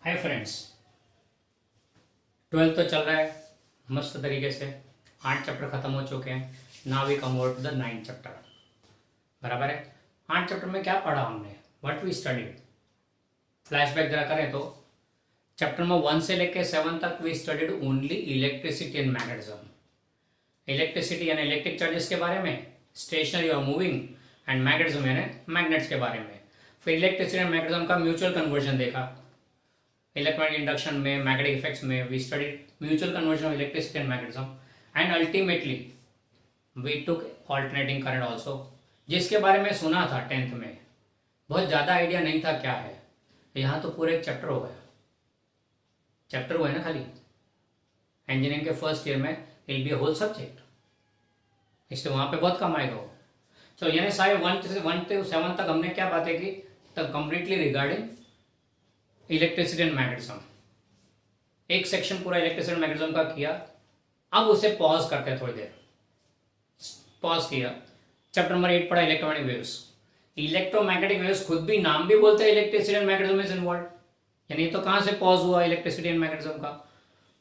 Hi friends, 12th तो चल रहा है मस्त तरीके से। 8 चैप्टर खत्म हो चुके हैं। Now we come out the 9th chapter. बराबर है। 8 चैप्टर में क्या पढ़ा हमने, व्हाट वी स्टडीड। फ्लैशबैक जरा करें तो चैप्टर में 1 से लेकर 7 तक we studied only electricity and magnetism. Electricity यानी इलेक्ट्रिक चार्जेस के बारे में, स्टेशनरी और मूविंग, एंड मैग्नेटिज्म यानी मैग्नेट्स के बारे में। फिर इलेक्ट्रिसिटी एंड मैग्नेटिज्म का म्यूचुअल कन्वर्जन देखा। इलेक्ट्रॉनिक इंडक्शन में, मैग्नेटिक इफेक्ट्स में we studied mutual conversion of electricity and magnetism, and ultimately we took alternating current also, जिसके बारे में सुना था 10th में, बहुत ज़्यादा आइडिया नहीं था क्या है। यहाँ तो पूरे एक चैप्टर हो गया। चैप्टर हुआ है ना खाली। इंजीनियरिंग के फर्स्ट ईयर में इल बी ए होल सब्जेक्ट, इसलिए वहाँ पे बहुत कम आएगा वो। सो यानी सारे 1 से 7 तक हमने क्या बातें की, तब completely regarding electricity and magnetism. एक सेक्शन पूरा इलेक्ट्रिसिटी एंड मैग्नेटिज्म का किया। अब उसे पॉज करते हैं थोड़ी देर। पॉज किया, चैप्टर नंबर 8 पढ़ा इलेक्ट्रोमैग्नेटिक वेव्स। इलेक्ट्रोमैग्नेटिक वेव्स खुद भी नाम भी बोलते हैं electricity and magnetism is involve. यानी तो कहां से पॉज हुआ इलेक्ट्रिसिटी एंड मैग्नेटिज्म का,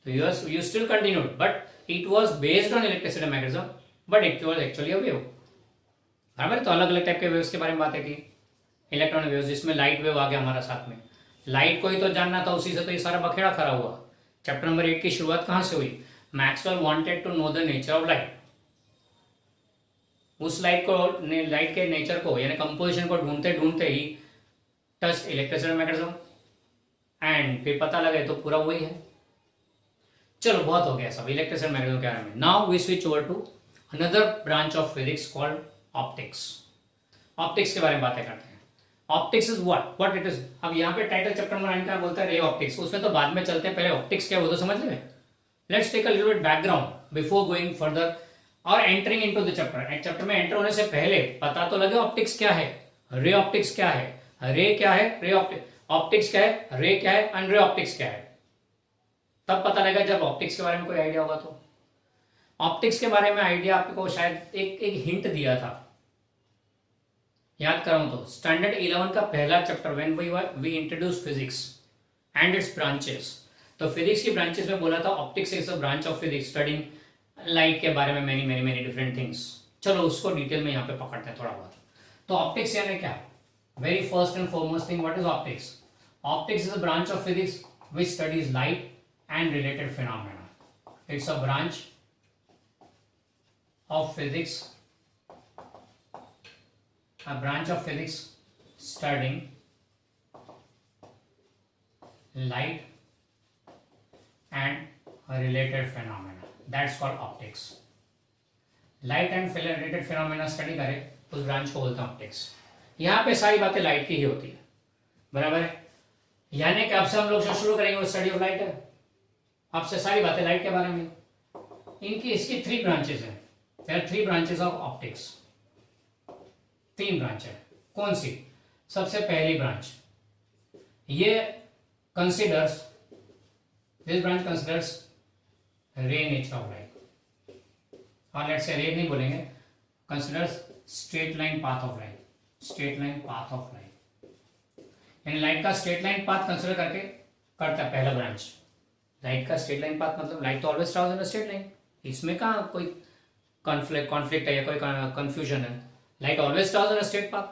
तो you still continued but it was based on electricity and magnetism, but it was actually a wave. बराबर। तो अलग अलग टाइप के वेव्स के बारे में बातें की। इलेक्ट्रॉनिक वेव्स, जिसमें लाइट वेव आ गया हमारा साथ में। लाइट को ही तो जानना था, उसी से तो ये सारा बखेड़ा खड़ा हुआ। चैप्टर नंबर 8 की शुरुआत कहां से हुई, Maxwell wanted to know the nature of light. उस लाइट के नेचर को यानी कंपोजिशन को ढूंढते ढूंढते ही टच इलेक्ट्रिसिटी मैग्नेटिज्म, एंड फिर पता लगे तो पूरा वही है। चलो बहुत हो गया सब इलेक्ट्रिसिटी मैग्नेटिज्म के बारे में। Now we switch over to another branch of physics called optics. Optics के बारे में बातें करते हैं। Optics is what it is. अब यहाँ पे टाइटल चैप्टर नंबर 9 का बोलता है रे ऑप्टिक्स, उसमें तो बाद में चलते हैं, पहले ऑप्टिक्स क्या है वो तो समझ लेंगे। Let's take a little bit background before going further और entering into the chapter. Chapter में एंटर होने से पहले पता तो लगे ऑप्टिक्स क्या है, रे ऑप्टिक्स क्या है, रे क्या है, रे ऑप्टिक्स क्या है, रे क्या है, एंड रे ऑप्टिक्स क्या है। तब पता लगेगा जब ऑप्टिक्स के बारे में कोई आइडिया होगा। तो ऑप्टिक्स के बारे में आइडिया आपको शायद एक हिंट दिया था, याद कराऊं तो स्टैंडर्ड 11 का पहला chapter when we introduce physics and its branches. तो फिजिक्स की ब्रांचेस में बोला था optics is a branch of physics studying light के बारे में many many many different things. चलो उसको डिटेल में यहाँ पे पकड़ते हैं थोड़ा बहुत। तो ऑप्टिक्स यानी क्या, very first and foremost thing, what is optics. Optics is a branch of physics which studies light and related phenomena. It's a branch of physics, a branch of physics studying light and related phenomena, that's called optics. Light and related phenomena study करे उस branch को बोलते हैं optics. यहाँ पे सारी बातें light की ही होती है। बराबर है। यानी कि आपसे हम लोग जो शुरू करेंगे वो स्टडी ऑफ लाइट है। आपसे सारी बातें लाइट के बारे में। इसकी 3 ब्रांचेस हैं। There are 3 branches of optics. 3 branch है। कौन सी? सबसे पहली ब्रांच ये कंसिडर्स, दिस ब्रांच कंसिडर्स रे नेचर ऑफ लाइट, और लेट्स से रे नहीं बोलेंगे, considers straight line path of light. Straight line path of light यानी लाइट का स्ट्रेट लाइन पाथ कंसिडर करके करता है पहला ब्रांच। लाइट का स्ट्रेट लाइन पाथ मतलब लाइट तो always travels in straight line, इसमें कहाँ कोई कॉन्फ्लिक्ट है या कोई कंफ्यूजन है। Light always travels in straight path,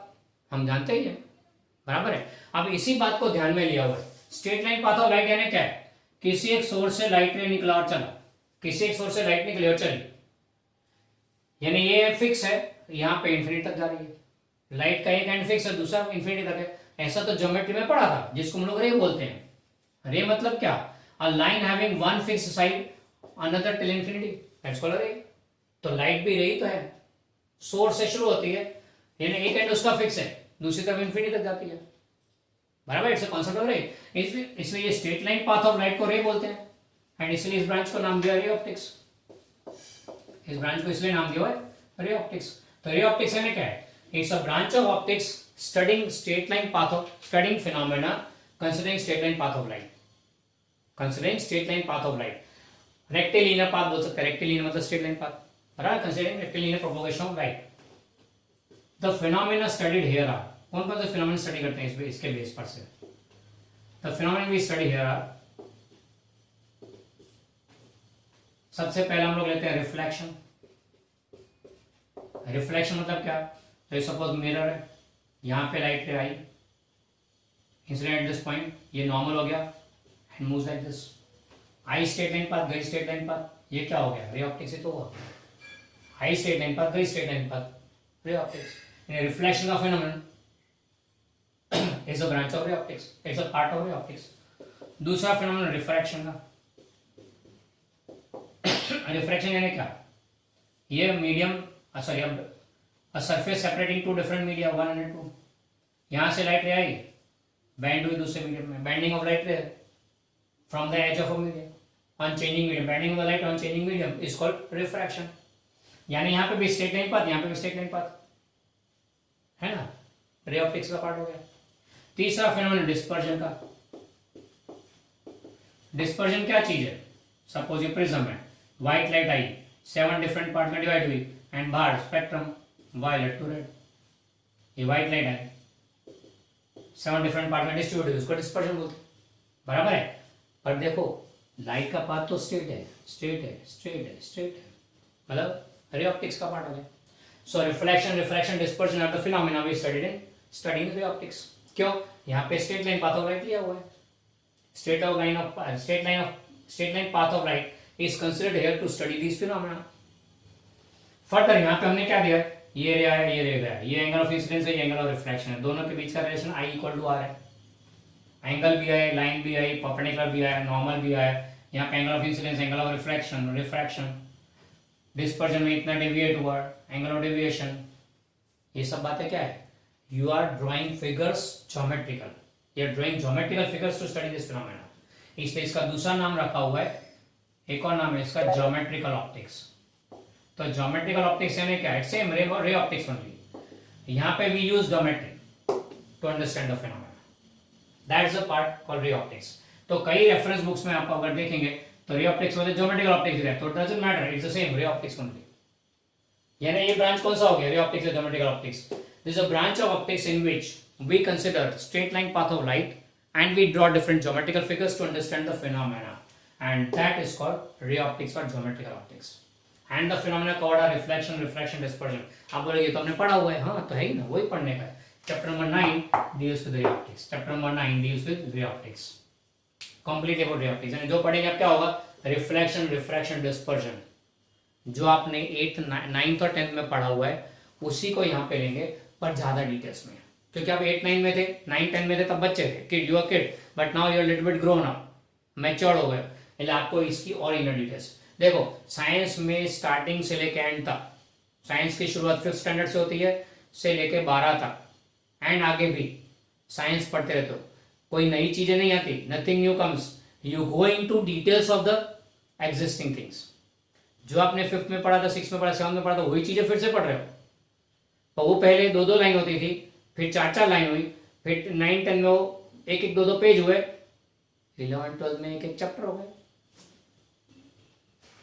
हम जानते ही हैं। बराबर है। अब इसी बात को ध्यान में लिया हुआ है। Straight line path of light यानी क्या है, किसी एक सोर्स से लाइट ने निकला और चला, किसी एक सोर्स से लाइट निकली और चली, यानी ये फिक्स है, यहाँ पे इंफिनिटी तक जा रही है। लाइट का एक एंड फिक्स है, दूसरा इंफिनिटी तक है। ऐसा तो ज्योमेट्री में पढ़ा था, जिसको हम लोग रे बोलते हैं। रे मतलब क्या, a line having one fix side another till infinity, that's called रे। तो लाइट भी रही तो है, सोर्स से शुरू होती है, यानी एक एंड उसका फिक्स है, दूसरी तरफ इंफिनिटी तक जाती है। बराबर। इट्स अ कांसेप्ट ऑफ रे। इसलिए ये straight line path of light को रे बोलते हैं, एंड इसलिए इस ब्रांच को नाम दिया रे ऑप्टिक्स। इस ब्रांच को इसलिए नाम दिया है रे ऑप्टिक्स। तो रे ऑप्टिक्स यानी क्या है, it's a branch of optics studying straight line path of studying phenomena considering straight line path of light. Considering straight line path of light, rectilinear path बोल सकते हैं। रेक्टिलिनियर मतलब straight line path. Right, considering rectilinear propagation of light. The phenomena studied here are, कौन कौन से phenomena study करते हैं इसके बेस पर से। The phenomena we study here are, सबसे पहले हम लोग लेते हैं रिफ्लेक्शन। रिफ्लेक्शन मतलब क्या, तो सपोज मिरर है, यहां पे लाइट आई, इंसिडेंट एट दिस पॉइंट, ये नॉर्मल हो गया एंड मूव्स लाइक दिस, आई स्ट्रेट लाइन पाथ, गई स्ट्रेट लाइन पाथ, ये क्या हो गया, रे ऑप्टिक्स से तो हुआ, आई स्ट्रेट लाइन पाथ, गई straight line path, ray optics. Reflection का phenomenon is a branch of ray optics, it's a part of ray optics. दूसरा फिनोमेनन रिफ्रैक्शन का, रिफ्रैक्शन यानी क्या, ये medium sorry a surface separating two different media 1 and 2, यहां से light रे आई, band हुई दूसरे मीडियम में, bending of light ray from the edge of a medium on changing medium, bending of the light on changing medium is called refraction. यानी यहां पे भी स्ट्रेट लाइन पाथ, यहां पे भी स्ट्रेट लाइन पाथ है ना, रे ऑप्टिक्स का पार्ट हो गया। तीसरा फिनोमेनन डिस्पर्जन का, डिस्पर्जन क्या चीज है, सपोज ये प्रिज्म है, व्हाइट लाइट आई, 7 डिफरेंट पार्ट में डिवाइड हुई एंड बाहर स्पेक्ट्रम वायलेट टू रेड, ये व्हाइट लाइट है 7 डिफरेंट पार्ट में डिस्ट्रीब्यूट हुई, उसको डिस्पर्जन बोलते हैं, बराबर है। पर देखो लाइट का पाथ तो स्ट्रेट है, स्ट्रेट है, स्ट्रेट है, स्ट्रेट है, मतलब रे ऑप्टिक्स का पार्ट हो गया। So reflection, refraction, dispersion are the phenomena we studied in studying ray optics. क्यों, यहाँ पे straight line path of light लिया हुआ है, straight line path of light is considered here to study these phenomena. Further यहाँ पे हमने क्या दिया, ये रे आया, ये रे गया, ये एंगल ऑफ इंसिडेंस है, ये एंगल ऑफ रिफ्लेक्शन है, दोनों के बीच का relation I equal to r है, एंगल भी आया, लाइन भी आई, परपेंडिकुलर भी आया, नॉर्मल भी आया, यहाँ पे angle of incidence, angle of reflection, refraction, dispersion में इतना डेविएट हुआ, एंगल ऑफ डेविएशन, ये सब बातें क्या है, you are drawing figures geometrical, you are drawing geometrical figures to study this phenomena, इसलिए इसका दूसरा नाम रखा हुआ है, एक और नाम है इसका ज्योमेट्रिकल ऑप्टिक्स। तो ज्योमेट्रिकल ऑप्टिक्स यानी क्या है, सेम रे ऑप्टिक्स ओनली, यहाँ पे we use geometry to understand the phenomena, that's a part called ray optics. तो कई रेफरेंस बुक्स में आप अगर देखेंगे तो रे ऑप्टिक्स वाले ज्योमेट्रिकल ऑप्टिक्स है, तो doesn't matter, it's the same ray optics only. यानी ये ब्रांच कौन सा हो गया, रे ऑप्टिक्स या geometrical optics, this is a branch of optics in which we consider straight line path of light and we draw different geometrical figures to understand the phenomena, and that is called ray optics or geometrical optics. And the phenomena called are reflection, refraction, dispersion. आप बोले ये तो हमने पढ़ा हुआ है, हाँ तो है ही ना, वही पढ़ने का है। Chapter number 9 deals with ray optics. Chapter number 9 deals with ray optics. Complete about ray optics. यानी जो पढ़ेंगे आप क्या होगा, रिफ्लेक्शन, रिफ्रैक्शन, डिस्पर्जन, जो आपने 8th 9th और 10th में पढ़ा हुआ है उसी को यहाँ पे लेंगे, पर ज्यादा डिटेल्स में, क्योंकि आप 8 9 में थे, 9 10 में थे तब बच्चे थे, kid, you are kid, but now you are little bit grown up, mature हो गए, इसलिए आपको इसकी और इनर डिटेल्स देखो। साइंस में स्टार्टिंग से लेके एंड तक, साइंस की शुरुआत 5th स्टैंडर्ड से होती है, से लेके 12 तक, एंड आगे भी साइंस पढ़ते रहते हो, कोई नई चीजें नहीं आती, nothing new comes, you go into details of the existing things. जो आपने 5th में पढ़ा था, 6th में पढ़ा, 7th में पढ़ा था, वही चीजें फिर से पढ़ रहे हो। तो वो पहले 2-2 लाइन होती थी, फिर 4-4 लाइन हुई, फिर 9 10 में वो 1-1 2-2 पेज हुए, 11 12 में 1-1 चैप्टर हो गए।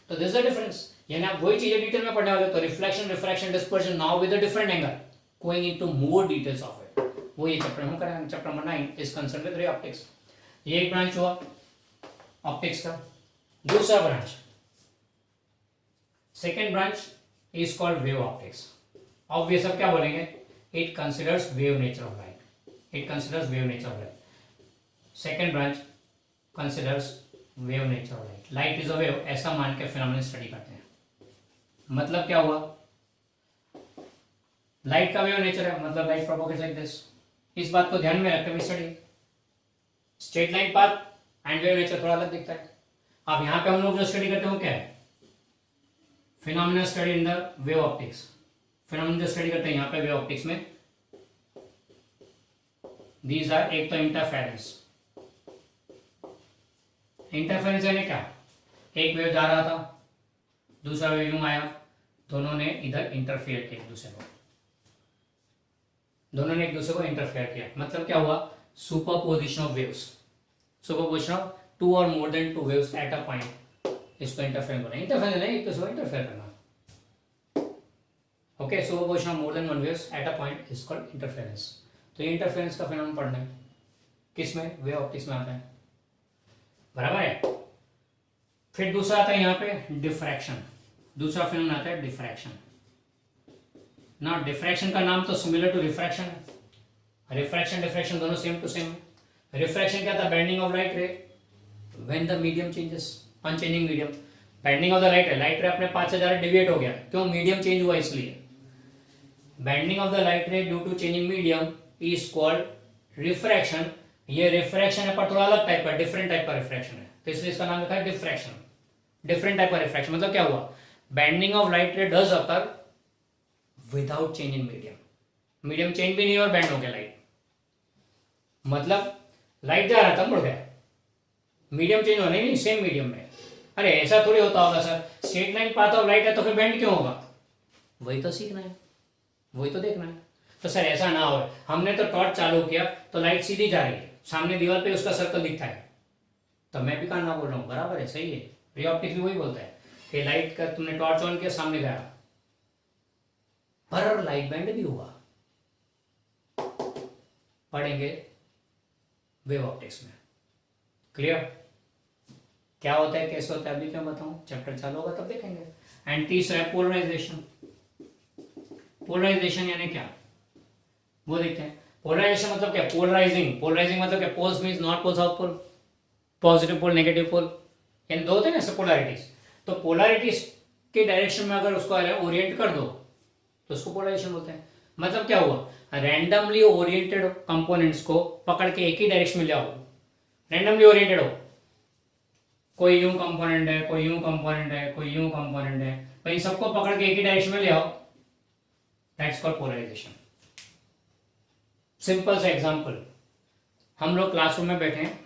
तो दिस इज द डिफरेंस, यानी आप वही चीजें डिटेल में पढ़ने वाले हो। तो reflection, refraction, dispersion, now with a different angle, going into more details of it, वो ये चैप्टर हम करेंगे। Chapter number 9 is concern with ray optics. ये एक ब्रांच हुआ ऑप्टिक्स का। दूसरा branch, second branch is called wave optics. Obvious अब क्या बोलेंगे, it considers wave nature of light, it considers wave nature of light. Second branch considers wave nature of light, light is a wave, ऐसा मान के phenomena study करते हैं। मतलब क्या हुआ, लाइट का वेव नेचर है, मतलब लाइट प्रोपोगेट्स लाइक दिस, इस बात को ध्यान में रखते हुए study. Straight line path and wave nature थोड़ा अलग दिखता है। अब यहाँ पे हम लोग जो स्टडी करते हैं वो क्या है, phenomena study in the wave optics. Phenomena जो स्टडी करते हैं यहाँ पे वेव ऑप्टिक्स में, दीज आर, एक तो इंटरफेरेंस। इंटरफेरेंस यानी क्या, एक वेव जा रहा था, दूसरा वेव यूं आया, दोनों ने इधर इंटरफेयर किया एक दूसरे को, दोनों ने एक दूसरे को इंटरफेयर किया। मतलब क्या हुआ, superposition of waves, superposition of 2 or more than 2 waves at a point, इसको इंटरफेरेंस बोला। इंटरफेरेंस नहीं, एक दूसरे को इंटरफेयर करना। Okay, superposition of more than 1 waves at a point is called interference. तो ये इंटरफेरेंस का फिनोमेना पढ़ना है। किस में? वेव ऑप्टिक्स में आता है, बराबर है। फिर दूसरा आता है यहाँ पे डिफ्रैक्शन, दूसरा फिनोमेनन आता है डिफ्रैक्शन ना। डिफ्रैक्शन का नाम तो सिमिलर टू रिफ्रैक्शन है, रिफ्रैक्शन डिफ्रैक्शन दोनों सेम टू सेम है। रिफ्रैक्शन क्या था? बेंडिंग ऑफ लाइट रे when the medium changes, unchanging medium. Bending of the light रे, लाइट रे अपने पाथ से ज्यादा डिविएट हो गया, क्यों? मीडियम चेंज हुआ इसलिए। Bending of the light ray due to changing medium is called refraction. ये रिफ्रैक्शन है पर थोड़ा अलग टाइप का, डिफरेंट टाइप का रिफ्रैक्शन है, तो इसलिए इसका नाम लिखा है डिफ्रैक्शन। डिफरेंट टाइप का रिफ्रैक्शन मतलब क्या हुआ? बेंडिंग ऑफ लाइट रे does occur without change in medium, medium change भी नहीं और बेंड हो गया लाइट, मतलब लाइट जा रहा था मुड़ गया, मीडियम चेंज होना ही नहीं, सेम मीडियम में। अरे ऐसा थोड़ी होता होगा sir, straight line path of light है तो फिर बेंड क्यों होगा? वही तो सीखना है, वही तो देखना है। तो सर ऐसा ना हो, हमने तो टॉर्च चालू किया तो लाइट सीधी जा रही है, सामने दीवार पे उसका सर्कल दिखता है, तो मैं भी कहाँ ना बोल रहा हूँ, बराबर है, सही है। रे ऑप्टिक्स भी वही बोलता है कि लाइट का तुमने टॉर्च ऑन किया, सामने गया, पर लाइट बेंड भी हुआ। पढ़ेंगे वेव ऑप्टिक्स में, क्लियर? क्या होता है, कैसे होता है, अभी क्यों बताऊं, चैप्टर चालू होगा तब देखेंगे। एंड तीसरा है पोलराइजेशन। पोलराइजेशन यानी क्या, वो देखते हैं। पोलराइजेशन मतलब क्या? पोलराइजिंग, पोलराइजिंग मतलब क्या? Poles means north pole south pole, positive pole negative pole, यानी दो होते हैं ना पोलैरिटीज। तो पोलैरिटीज के डायरेक्शन में अगर उसको ओरिएंट कर दो तो उसको पोलराइजेशन बोलते हैं। मतलब क्या हुआ? रैंडमली ओरिएंटेड कंपोनेंट्स को पकड़ के एक ही डायरेक्शन में ले आओ, रैंडमली ओरिएंटेड हो, कोई यूं कंपोनेंट है, कोई यूं कंपोनेंट है, कोई यूं कंपोनेंट है, भाई सबको पकड़ के एक ही डायरेक्शन में ले आओ, दैट्स कॉल्ड पोलराइजेशन। सिंपल सा एग्जांपल, हम लोग क्लासरूम में बैठे हैं,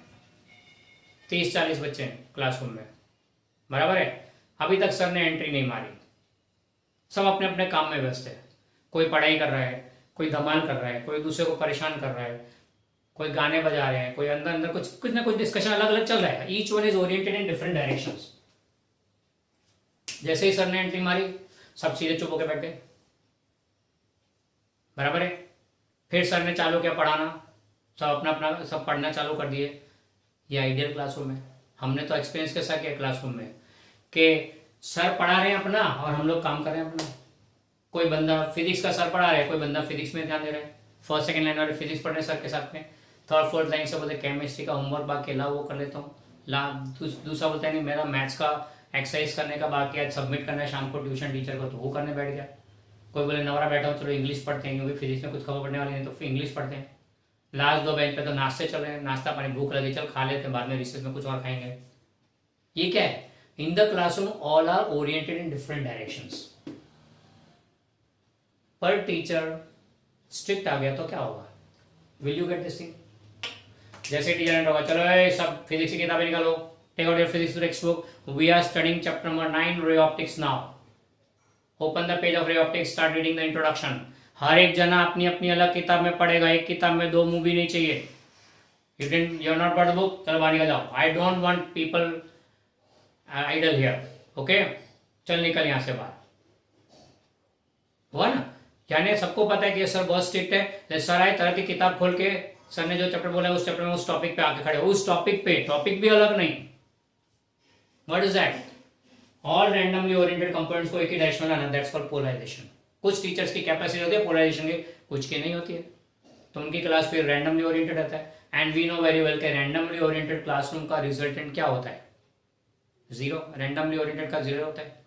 30-40 बच्चे हैं क्लासरूम में, बराबर है। अभी तक सर ने एंट्री नहीं मारी, सब अपने अपने काम में व्यस्त है, कोई पढ़ाई कर रहा है, कोई धमाल कर रहा है, कोई दूसरे को परेशान कर रहा है, कोई गाने बजा रहे हैं, कोई अंदर अंदर कुछ ना कुछ डिस्कशन अलग अलग चल रहा है। Each one is oriented in different directions. जैसे ही सर ने एंट्री मारी, सब सीधे चुप होकर बैठे, बराबर है। फिर सर ने चालू किया पढ़ाना, सब अपना अपना सब पढ़ना चालू कर दिए। ये आइडियल क्लासरूम है, हमने तो एक्सपीरियंस कैसा किया क्लासरूम में कि सर पढ़ा रहे हैं अपना और हम लोग काम कर रहे हैं अपना। कोई बंदा फिजिक्स का सर पढ़ा रहा है, कोई बंदा फिजिक्स में ध्यान दे रहा है, फर्स्ट सेकंड लाइन वाले फिजिक्स पढ़ रहे हैं सर के साथ में, थर्ड फोर्थ लाइन से बोलते केमिस्ट्री का होमवर्क बाकी ला वो कर लेता हूँ, ला दूसरा बोलता है नहीं मेरा मैथ्स का एक्सरसाइज करने का बाकी है, सबमिट करना है शाम को ट्यूशन टीचर को, तो वो करने बैठ गया। कोई बोले नवरा बैठा हो चलो इंग्लिश पढ़ते हैं, क्योंकि फिजिक्स में कुछ खबर पड़ने वाली नहीं तो फिर इंग्लिश पढ़ते हैं। लास्ट 2 बेंच पे तो नाश्ते चल रहे हैं, नाश्ता पानी भूख लगी चल खा लेते हैं, बाद में रिसेस में कुछ और खाएंगे। ये क्या है? In the classroom all are oriented in different directions. पर टीचर स्ट्रिक्ट आ गया तो क्या होगा? Will you get this thing? जैसे टीचर ने होगा चलो सब फिजिक्स की किताबें निकालो, take out your physics text book, we are studying chapter number 9 ray optics now, open the page of ray optics, start reading the introduction. हर एक जना अपनी अपनी अलग किताब में पढ़ेगा, एक किताब में 2 मूवी नहीं चाहिए। You are not bought the book, चलो बाहर निकल जाओ, I don't want people idle here, okay, चल निकल यहां से बाहर, हुआ ना? यानी सबको पता है कि सर बहुत स्ट्रिक्ट है, सर आए तरह की किताब खोल के सर ने जो चैप्टर बोला उस चैप्टर में उस टॉपिक पे आके खड़े, उस टॉपिक पे, टॉपिक भी अलग नहीं। What is that? All randomly oriented components को एक ही डायरेक्शन में लाना, दैट्स कॉल्ड पोलराइजेशन। कुछ टीचर्स की कैपेसिटी होती है पोलराइजेशन की, कुछ की नहीं होती है, तो उनकी क्लास फिर रैंडमली ओरिएंटेड रहता है। And we know very well कि रैंडमली ओरिएंटेड क्लासरूम का रिजल्टेंट क्या होता है? 0। रैंडमली ओरिएंटेड का 0 होता है।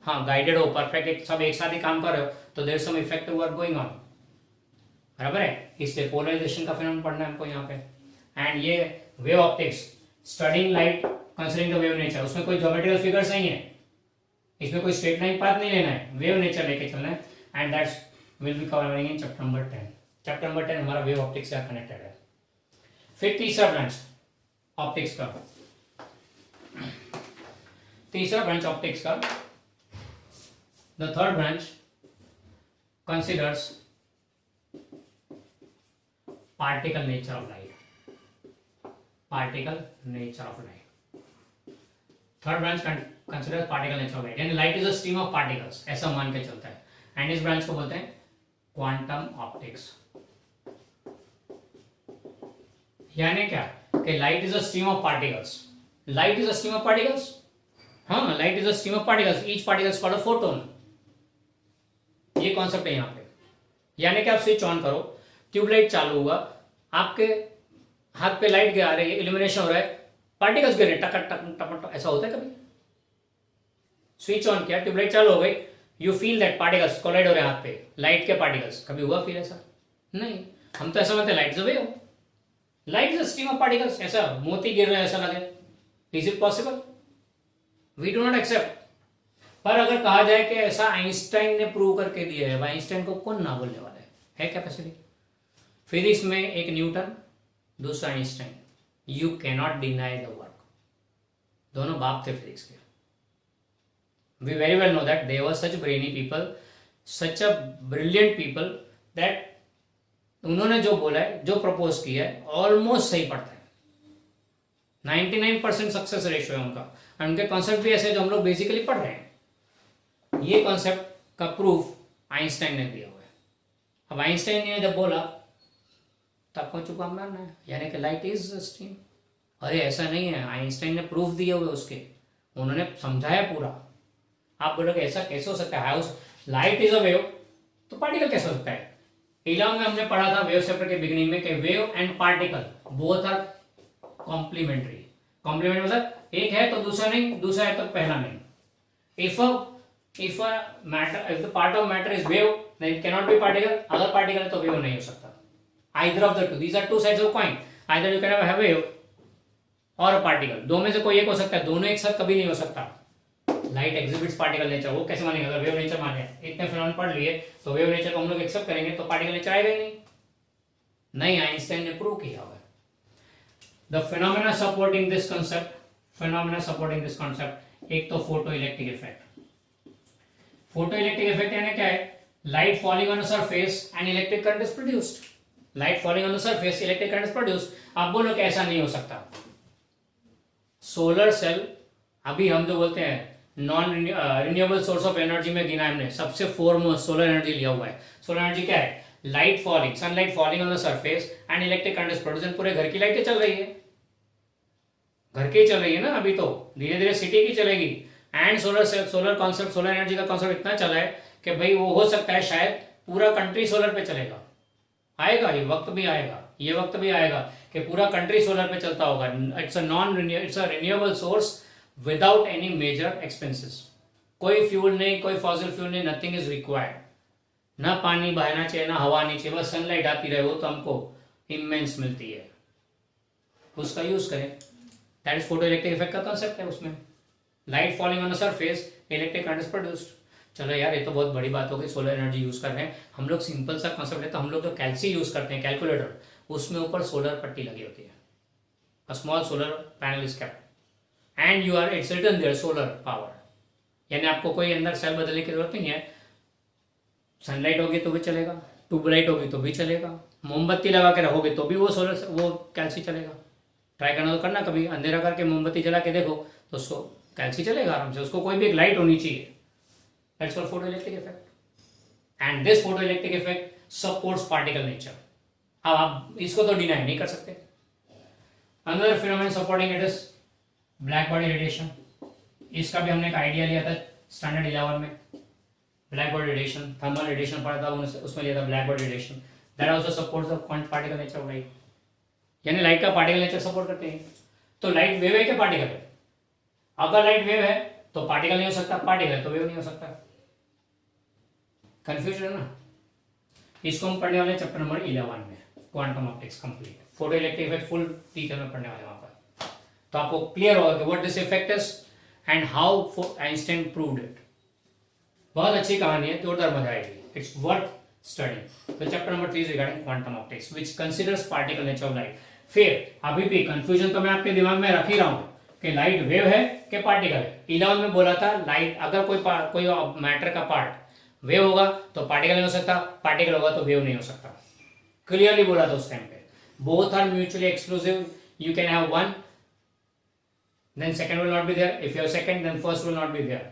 हाँ, गाइडेड हो, परफेक्ट, सब एक साथ ही काम कर रहे हो तो there some effective work going on, बराबर है। इसलिए पोलराइजेशन का फिनोमेनन पढ़ना है हमको यहाँ पे। एंड ये wave optics, studying light considering the wave nature, उसमें कोई ज्योमेट्रिकल फिगर्स नहीं है, इसमें कोई स्ट्रेट लाइन पाथ नहीं लेना है, वेव नेचर लेके चलना है। And that's will be covering in chapter number 10। Chapter number 10 हमारा वेव ऑप्टिक्स से कनेक्टेड है। फिर तीसरा ब्रांच ऑप्टिक्स का, तीसरा ब्रांच ऑप्टिक्स का, the third branch considers particle nature of light, particle nature of light. Third branch considers particle nature of light, यानी light is a stream of particles, ऐसा मान के चलता है। एंड इस ब्रांच को बोलते हैं क्वांटम ऑप्टिक्स। यानी क्या कि light is a stream of particles, light is a stream of particles, हाँ light is a stream of particles, each particles called a photon, ये कॉन्सेप्ट है यहाँ पे। यानी कि आप स्विच ऑन करो, ट्यूबलाइट चालू हुआ, आपके हाथ पे लाइट गिरा रही है, इल्यूमिनेशन हो रहा है, पार्टिकल्स गिर रहे टक टक टक टक, ऐसा होता है कभी? स्विच ऑन किया, ट्यूबलाइट चालू हो गई, you feel that particles collide हो रहे हैं हाथ पे, लाइट के पार्टिकल्स, कभी हुआ फील ऐसा? नहीं। हम तो ऐसा मानते हैं light is a wave, light is a stream of particles, ऐसा मोती गिर रहे हैं ऐसा लगे, is it possible? We do not accept. पर अगर कहा जाए कि ऐसा आइंस्टाइन ने प्रूव करके दिया है, आइंस्टाइन को कौन ना बोलने वाला है कैपेसिटी? फिजिक्स में एक न्यूटन, दूसरा Einstein, you cannot deny the work, दोनों बाप थे फिजिक्स के। We very well know that they were such brainy people, such a brilliant people, that उन्होंने जो बोला है, जो प्रपोज किया है, ऑलमोस्ट सही पड़ता है, 99% सक्सेस रेशियो है उनका, और उनके कॉन्सेप्ट भी ऐसे जो हम लोग बेसिकली पढ़ रहे हैं। ये कॉन्सेप्ट का प्रूफ आइंस्टाइन ने दिया हुआ है। अब आइंस्टाइन ने जब बोला तब को चुका मानना है, यानी कि लाइट इज स्ट्रीम। अरे ऐसा नहीं है, आइंस्टाइन ने प्रूफ दिए हुए उसके, उन्होंने समझाया पूरा। आप बोलोगे ऐसा कैसे हो सकता है, लाइट इज अ वेव तो पार्टिकल कैसे हो सकता है? 11 में हमने पढ़ा था वेव चैप्टर के बिगिनिंग में कि wave and particle both are complementary. Complement मतलब एक है तो दूसरा नहीं, दूसरा है तो पहला नहीं। If the part of matter is wave then it cannot be particle, अगर पार्टिकल है तो वेव नहीं हो सकता। Either of the two, these are two sides of coin, either you can have a wave or a particle, दो में से कोई एक हो सकता है, दोनों एक साथ कभी नहीं हो सकता। लाइट एग्जिबिट्स पार्टिकल नेचर, वो कैसे मानेंगे? अगर वेव नेचर माने, इतने फिनोमेनन पढ़ लिए तो वेव नेचर को हम लोग एक्सेप्ट करेंगे तो पार्टिकल नेचर आएगा ही नहीं, आइंस्टाइन ने प्रूव किया हुआ है। The phenomena supporting this concept, phenomena supporting this concept, एक तो photo electric effect. Photo electric effect यानी क्या है? Light falling on a surface and electric current is produced, light falling on the surface electric current is produced. आप बोलो कि ऐसा नहीं हो सकता। सोलर सेल, अभी हम जो बोलते हैं non renewable source of energy में गिना हमने, सबसे फोरमोस्ट सोलर एनर्जी लिया हुआ है। सोलर एनर्जी क्या है? Light falling, sunlight falling on the surface and electric current is produced. पूरे घर की लाइटें चल रही है, घर की चल रही है ना, अभी तो धीरे धीरे सिटी की चलेगी। And solar concept, solar energy का कॉन्सेप्ट इतना चला है कि भाई वो हो सकता है शायद पूरा कंट्री सोलर पे चलेगा। आएगा ये वक्त भी आएगा, ये वक्त भी आएगा कि पूरा कंट्री सोलर पे चलता होगा। It's a renewable source without any major expenses, कोई फ्यूल नहीं, कोई फॉसिल फ्यूल नहीं, नथिंग इज रिक्वायर्ड। ना पानी बहना चाहिए, ना हवा नहीं चाहिए, बस सनलाइट आती रहे, वो तो हमको इमेंस मिलती है, उसका यूज करें। That is photo electric effect का कॉन्सेप्ट है। उसमें light falling on the surface, electric current is produced. चलो यार ये तो बहुत बड़ी बात हो गई, सोलर एनर्जी यूज कर रहे हैं हम लोग, सिंपल सा कॉन्सेप्ट है। तो हम लोग जो कैल्सी यूज करते हैं कैलकुलेटर, उसमें ऊपर सोलर पट्टी लगी होती है, a small solar panel is kept and you are it's written there solar power, यानी आपको कोई अंदर सेल बदलने की जरूरत नहीं है। सनलाइट होगी तो भी चलेगा, ट्यूबलाइट होगी तो भी चलेगा, मोमबत्ती लगा के रखोगे तो भी वो सोलर वो कैल्सी चलेगा। ट्राई करना तो करना, कभी अंधेरा करके मोमबत्ती जला के देखो तो कैल्सी चलेगा आराम से, उसको कोई भी एक लाइट होनी चाहिए। That's called photoelectric effect. And this photoelectric effect supports particle nature. अब आप इसको तो डिनाई नहीं कर सकते। Another phenomenon supporting it is black body radiation. इसका भी हमने एक आइडिया लिया था स्टैंडर्ड 11 में। Black body radiation, thermal radiation पढ़ा था, उसमें लिया था black body radiation. That also supports the particle nature of light, यानी लाइट का पार्टिकल नेचर सपोर्ट करते हैं। तो लाइट वेव है क्या पार्टिकल है? अगर लाइट वेव है तो पार्टिकल नहीं हो सकता, पार्टिकल है तो वेव नहीं हो सकता। कंफ्यूजन है ना? इसको हम पढ़ने वाले चैप्टर नंबर 11 में, quantum optics complete. Photo electric effect full detail में पढ़ने वाले वहां पर, तो आपको क्लियर होगा कि what this effect is and how Einstein proved it. बहुत अच्छी कहानी है, जोरदार मजा आएगी, इट्स वर्थ स्टडी। तो chapter number 3 regarding quantum optics which considers particle nature of light. फिर अभी भी कंफ्यूजन तो मैं आपके दिमाग में रख ही रहा हूं कि लाइट वेव है कि पार्टिकल है। 11 में बोला था लाइट अगर कोई मैटर का पार्ट वेव होगा तो पार्टिकल नहीं हो सकता, पार्टिकल होगा तो वेव नहीं हो सकता। क्लियरली बोला था उस टाइम पे। Both are mutually exclusive, you can have one then second will not be there, if you have second then first will not be there,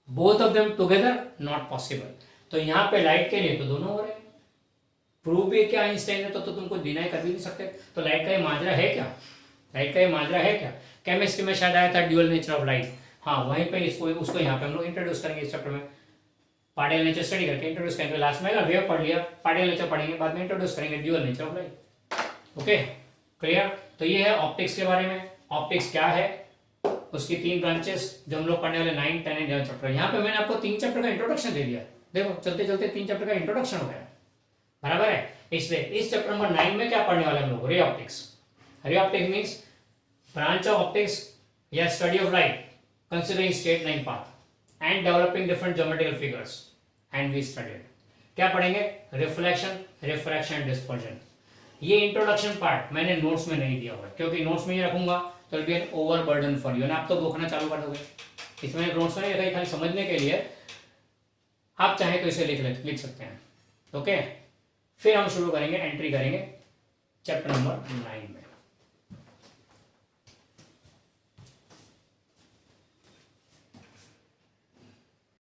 both of them together not possible। तो यहां पे light के लिए तो दोनों हो रहे हैं, प्रूव भी क्या आइंस्टाइन ने, तो तुमको डिनाई कर भी नहीं सकते। तो लाइट का ये माजरा है क्या, लाइट का ये माजरा है क्या। केमिस्ट्री में शायद आया था ड्यूअल नेचर ऑफ लाइट, हाँ वहीं पे इसको उसको यहाँ पे हम लोग इंट्रोड्यूस करेंगे इस चैप्टर में, पार्टिकल नेचर स्टडी करके इंट्रोड्यूस करेंगे। लास्ट में वेव पढ़ लिया, पार्टिकल नेचर पढ़ेंगे, बाद में इंट्रोड्यूस करेंगे dual nature of light. Okay clear. तो ये है ऑप्टिक्स के बारे में। ऑप्टिक्स क्या है, उसकी 3 ब्रांचेस जो हम लोग पढ़ने वाले 9, 10 एंड 11 चैप्टर। यहाँ पे मैंने आपको 3 चैप्टर का इंट्रोडक्शन दे दिया, देखो चलते चलते 3 चैप्टर का इंट्रोडक्शन हो गया, बराबर है। इसलिए इस चैप्टर नंबर 9 में क्या पढ़ने वाले हम लोग, ray optics. Ray optics means branch of optics या study of light considering straight line path and developing different geometrical figures and we studied. क्या पढ़ेंगे, रिफ्लेक्शन, रिफ्रैक्शन, डिस्पर्जन। ये इंट्रोडक्शन पार्ट मैंने नोट्स में नहीं दिया हुआ है, क्योंकि नोट्स में ही रखूंगा तो will be an overburden for you, आप तो गोखना चालू कर दोगे। इसमें नोट्स में नहीं रखा, खाली समझने के लिए, आप चाहे तो इसे लिख सकते हैं। ओके, फिर हम शुरू करेंगे, एंट्री करेंगे चैप्टर नंबर 9 में।